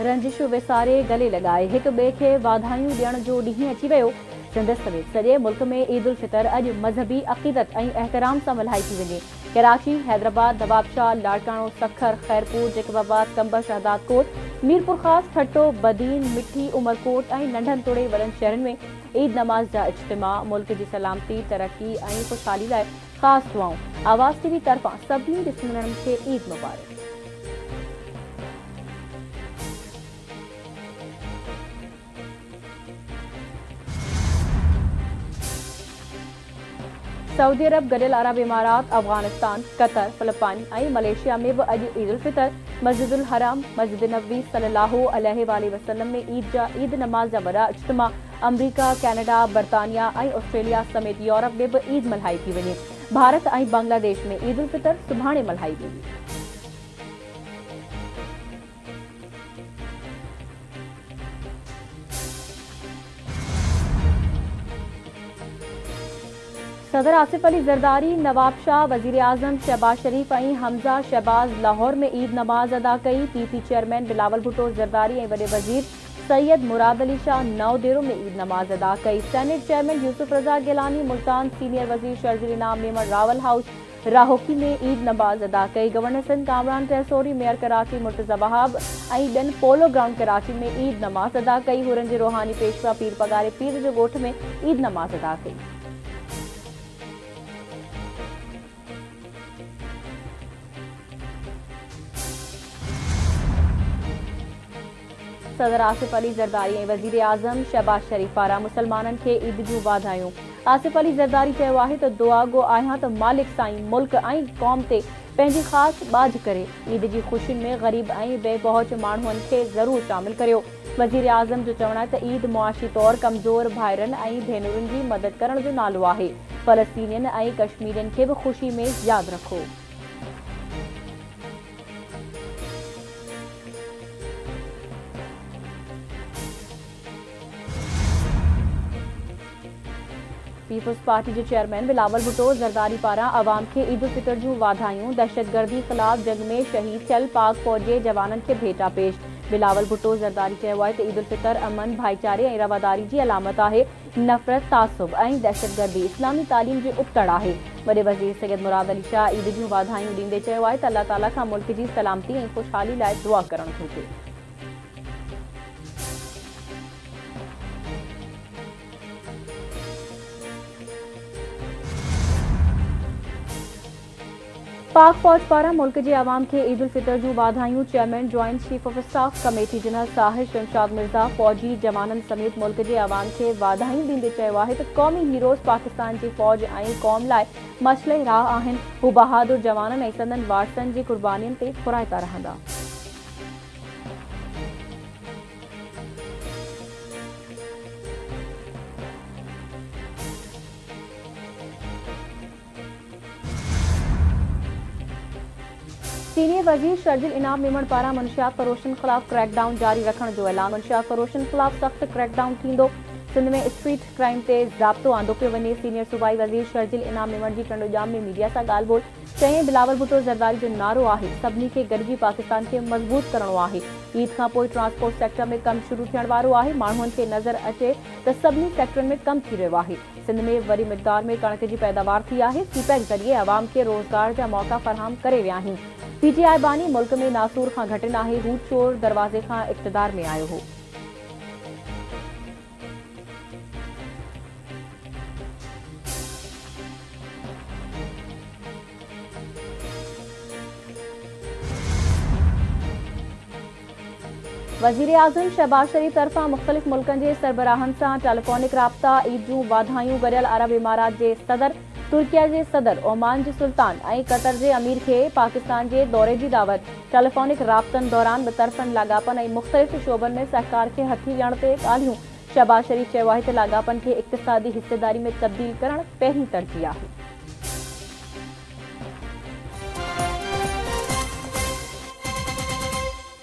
रंजिश विसारे गले लगाए एक ॿिए खे वाधायूं ॾियण जो ॾींहुं अची वियो। सिंध समेत सॼे मुल्क में ईद उल फितर अॼु मज़हबी अक़ीदत ऐं एहतराम सां मल्हाई थी वञे। कराची, हैदराबाद, नवाबशाह, लाड़काणो, सखर, खैरपुर, जैकबाबाद, कंबर, शहदादकोट, मीरपुर ख़ास, ठट्टो, बदीन, मिठी, उमरकोट ऐं नंढनि तोड़े वॾनि शहरनि में ईद नमाज़ जा इज्तिमा मुल्क जी सलामती, तरक्की ऐं ख़ुशहाली लाइ ख़ासि दुआऊं। आवाज़ टीवी तरफ़ां सभिनी ॾिसंदड़नि खे ईद मुबारक। सऊदी अरब, गडियल अरब इमारात, अफगानिस्तान, कतर, फिलिपाइन ऐं मलेशिया में भी अॼु ईद उल फितर मस्जिदुल हराम, मस्जिद नबवी सल्लल्लाहु अलैहि वसल्लम में ईद नमाज जा वॾा इज्तिमा। अमरीका, कैनेडा, बर्तानिया ऐं ऑस्ट्रेलिया समेत यूरोप में भी ईद मल्हाई थी वञे। भारत ऐं बांग्लादेश में ईद उल फितर सुभाणे मल्हाई वेंदी। सदर आसिफ अली जरदारी, नवाब शाह, वजीर आजम शहबाज शरीफ ऐं हमजा शहबाज लाहौर में ईद नमाज अदा कई। पीपी चेयरमैन बिलावल भुट्टो जरदारी ऐं वॾे वज़ीर सैयद मुराद अली शाह नवदेरो में ईद नमाज अदा कई। सेनेट चेयरमैन यूसुफ रज़ा गिलानी, मुल्तान सीनियर वज़ीर शर्जील इनाम मेमण रावल हाउस राहोकी में ईद नमाज अदा कई। गवर्नर सिंध कामरान तहसोरी, मेयर कराची मुर्तज़ा वहाब ऐं ॿियनि पोलो ग्राउंड कराची में ईद नमाज अदा कई। हुरनि जे रूहानी पेशवा पीर पगारे पीर जो ॻोठ में ईद नमाज अदा कई। सदर आसिफ अली जरदारी ऐं वज़ीर आज़म शहबाज शरीफ पारां मुसलमाननि खे ईद जूं वाधायूं। आसिफ अली जरदारी चयो आहे त दुआ गो आहियां त मालिक साईं मुल्क ऐं क़ौम ते पंहिंजी ख़ासि बाज करे। ईद जी ख़ुशियुनि में ग़रीब ऐं बेपहुच माण्हुनि खे ज़रूरु शामिल करियो। वज़ीर आज़म जो चवणु आहे त ईद मुआशी तौर कमज़ोर भाइरनि ऐं भेनरुनि जी मदद करण जो नालो आहे। फ़लस्तीनियुनि ऐं कश्मीरियुनि खे बि ख़ुशी में यादि रखो। पीपुल्स पार्टी जे चेयरमैन बिलावल भुट्टो जरदारी पारां अवाम खे ईद उल फितर जूं वाधायूं। दहशतगर्दी ख़िलाफ़ जंग में शहीद थियल पाक फ़ौज जे जवाननि खे भेटा पेश। बिलावल भुट्टो जरदारी चयो आहे त ईद उल फितर अमन, भाईचारे ऐं रवादारी जी अलामत आहे। नफ़रत, तासुब ऐं दहशतगर्दी इस्लामी तालीम जी उपतड़ आहे। वॾे वज़ीर सैयद मुराद अली शाह ईद जूं वाधायूं ॾींदे चयो आहे त अल्लाह ताला खां मुल्क जी सलामती ऐं ख़ुशहाली लाइ दुआ करणु घुरिजे। पाक फौज पारां मुल्क जे अवाम खे ईद उल फितर जूं वाधायूं। Chairman joint chief of staff committee general Sahir Shamshad Mirza फौजी जवाननि समेत मुल्क जे अवाम खे वाधायूं ॾींदे चयो आहे त क़ौमी हीरोज़ पाकिस्तान जी फ़ौज ऐं क़ौम लाइ मसले राह आहिनि। हू बहादुर जवाननि ऐं संदनि वारसनि जी क़ुर्बानीनि ते फुराइता रहंदा। सीनियर वज़ीर शर्जील इनाम मेमण पारां मुनशियात फरोशन ख़िलाफ़ क्रैकडाउन जारी रखण जो ऐलान। मुनशियात फरोशन ख़िलाफ़ सख़्त क्रैकडाउन थींदो। सिंध में स्ट्रीट क्राइम ते ज़ाब्तो आंदो पियो वञे। सीनियर सूबाई वज़ीर शर्जील इनाम मेमण जी टंडोजाम में मीडिया सां ॻाल्हि ॿोल चयाईं बिलावल भुट्टो जरदारी जो नारो आहे सभिनी खे गॾिजी पाकिस्तान खे मज़बूत करणो आहे। ईद खां पोइ ट्रांसपोर्ट सेक्टर में कमु शुरू थियण वारो आहे। माण्हुनि खे नज़र अचे त सभिनी सेक्टरनि में कमु थी रहियो आहे। सिंध में वॾी मिक़दार में कणक जी पैदावार थी आहे। सीपैक ज़रिए अवाम खे रोज़गार जा मौक़ा फ़राहम करे विया आहिनि। पीटीआई बानी मुल्क में नासूर खां घटि नाहे। हू चोर दरवाज़े खां इक़्तिदार में आयो हो। वज़ीर आज़म शहबाज शरीफ तरफ़ां मुख़्तलिफ़ मुल्कनि जे सरबराहनि सां टेलीफोनिक राब्ता। ईद जूं वाधायूं। गडियल अरब इमारात जे सदर, तुर्किया जे सदर, ओमान जे सुल्तान ऐं कतर जे अमीर खे पाकिस्तान जे दौरे जी दावत। टेलीफोनिक राब्तनि दौरान ॿितरफ़नि लाॻापनि ऐं मुख़्तलिफ़ शोबनि में सहकार खे हथी ॾियण ते ॻाल्हियूं। शहबाज शरीफ चयो आहे त लाॻापनि खे इक़्तिसादी हिसेदारी में तब्दील करणु पहिरीं तरजीह आहे।